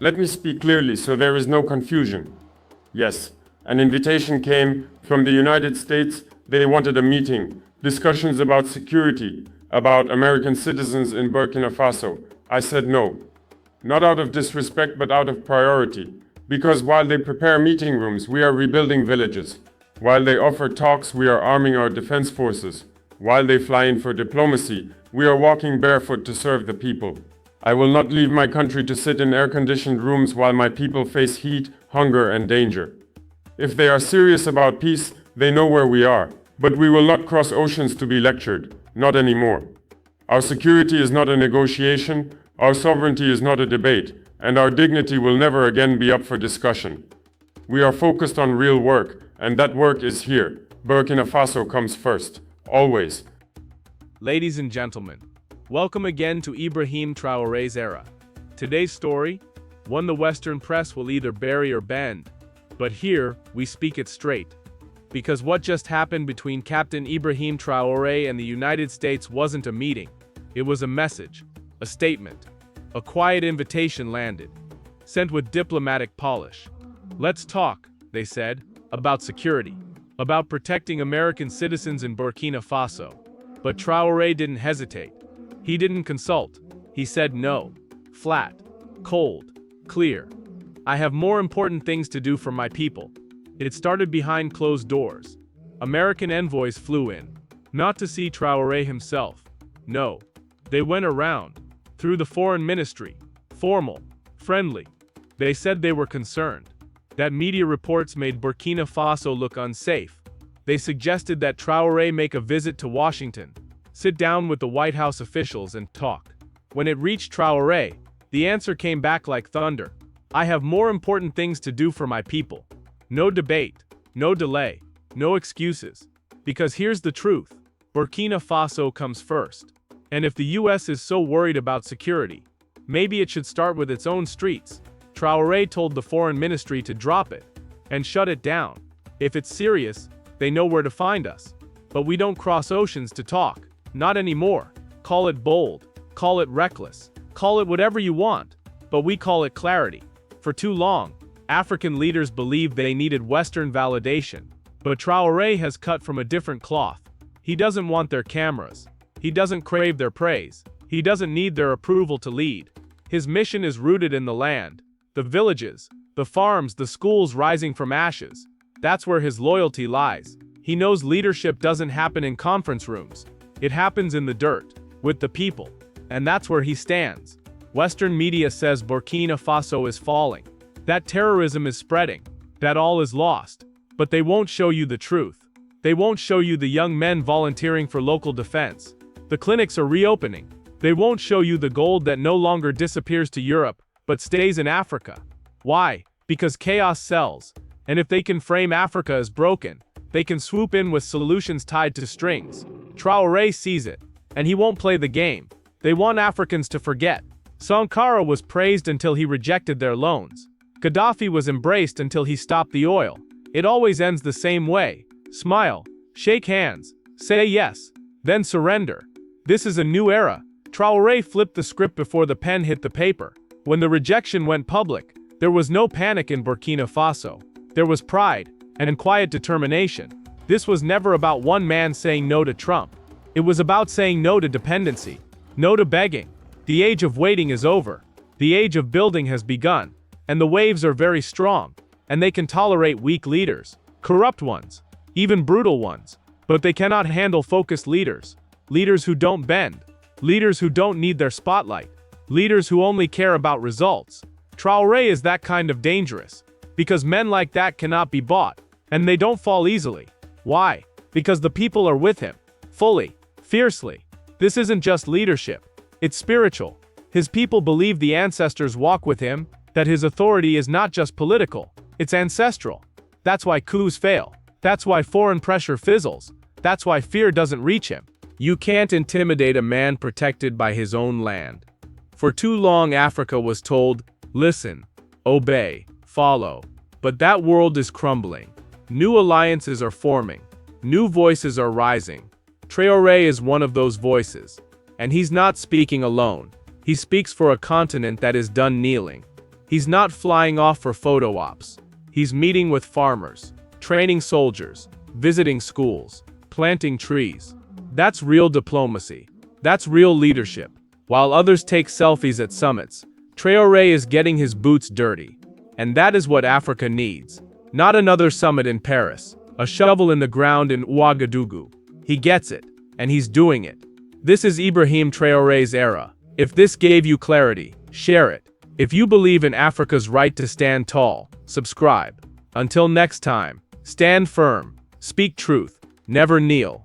Let me speak clearly so there is no confusion. Yes, an invitation came from the United States. They wanted a meeting, discussions about security, about American citizens in Burkina Faso. I said no. Not out of disrespect, but out of priority. Because while they prepare meeting rooms, we are rebuilding villages. While they offer talks, we are arming our defense forces. While they fly in for diplomacy, we are walking barefoot to serve the people. I will not leave my country to sit in air-conditioned rooms while my people face heat, hunger, and danger. If they are serious about peace, they know where we are. But we will not cross oceans to be lectured. Not anymore. Our security is not a negotiation, our sovereignty is not a debate, and our dignity will never again be up for discussion. We are focused on real work, and that work is here. Burkina Faso comes first. Always. Ladies and gentlemen, welcome again to Ibrahim Traoré's era. Today's story, one the Western press will either bury or bend, but here we speak it straight. Because what just happened between Captain Ibrahim Traoré and the United States wasn't a meeting. It was a message, a statement, a quiet invitation landed, sent with diplomatic polish. Let's talk, they said, about security, about protecting American citizens in Burkina Faso. But Traoré didn't hesitate. He didn't consult. He said no. Flat. Cold. Clear. I have more important things to do for my people. It started behind closed doors. American envoys flew in. Not to see Traoré himself. No. They went around. Through the foreign ministry. Formal. Friendly. They said they were concerned. That media reports made Burkina Faso look unsafe. They suggested that Traoré make a visit to Washington, sit down with the White House officials and talk. When it reached Traoré, the answer came back like thunder. I have more important things to do for my people. No debate, no delay, no excuses. Because here's the truth, Burkina Faso comes first. And if the US is so worried about security, maybe it should start with its own streets. Traoré told the foreign ministry to drop it and shut it down. If it's serious, they know where to find us. But we don't cross oceans to talk. Not anymore. Call it bold. Call it reckless. Call it whatever you want. But we call it clarity. For too long, African leaders believed they needed Western validation. But Traoré has cut from a different cloth. He doesn't want their cameras. He doesn't crave their praise. He doesn't need their approval to lead. His mission is rooted in the land. The villages, the farms, the schools rising from ashes. That's where his loyalty lies. He knows leadership doesn't happen in conference rooms. It happens in the dirt, with the people. And that's where he stands. Western media says Burkina Faso is falling, that terrorism is spreading, that all is lost. But they won't show you the truth. They won't show you the young men volunteering for local defense. The clinics are reopening. They won't show you the gold that no longer disappears to Europe, but stays in Africa. Why? Because chaos sells. And if they can frame Africa as broken, they can swoop in with solutions tied to strings. Traoré sees it, and he won't play the game. They want Africans to forget. Sankara was praised until he rejected their loans. Gaddafi was embraced until he stopped the oil. It always ends the same way. Smile, shake hands, say yes, then surrender. This is a new era. Traoré flipped the script before the pen hit the paper. When the rejection went public, there was no panic in Burkina Faso. There was pride and quiet determination. This was never about one man saying no to Trump. It was about saying no to dependency, no to begging. The age of waiting is over. The age of building has begun. And the waves are very strong. And they can tolerate weak leaders, corrupt ones, even brutal ones. But they cannot handle focused leaders. Leaders who don't bend. Leaders who don't need their spotlight. Leaders who only care about results. Traoré is that kind of dangerous. Because men like that cannot be bought. And they don't fall easily. Why? Because the people are with him. Fully. Fiercely. This isn't just leadership. It's spiritual. His people believe the ancestors walk with him, that his authority is not just political. It's ancestral. That's why coups fail. That's why foreign pressure fizzles. That's why fear doesn't reach him. You can't intimidate a man protected by his own land. For too long Africa was told, listen, obey, follow. But that world is crumbling. New alliances are forming. New voices are rising. Traoré is one of those voices. And he's not speaking alone. He speaks for a continent that is done kneeling. He's not flying off for photo ops. He's meeting with farmers, training soldiers, visiting schools, planting trees. That's real diplomacy. That's real leadership. While others take selfies at summits, Traoré is getting his boots dirty. And that is what Africa needs. Not another summit in Paris, a shovel in the ground in Ouagadougou. He gets it, and he's doing it. This is Ibrahim Traoré's era. If this gave you clarity, share it. If you believe in Africa's right to stand tall, subscribe. Until next time, stand firm, speak truth, never kneel.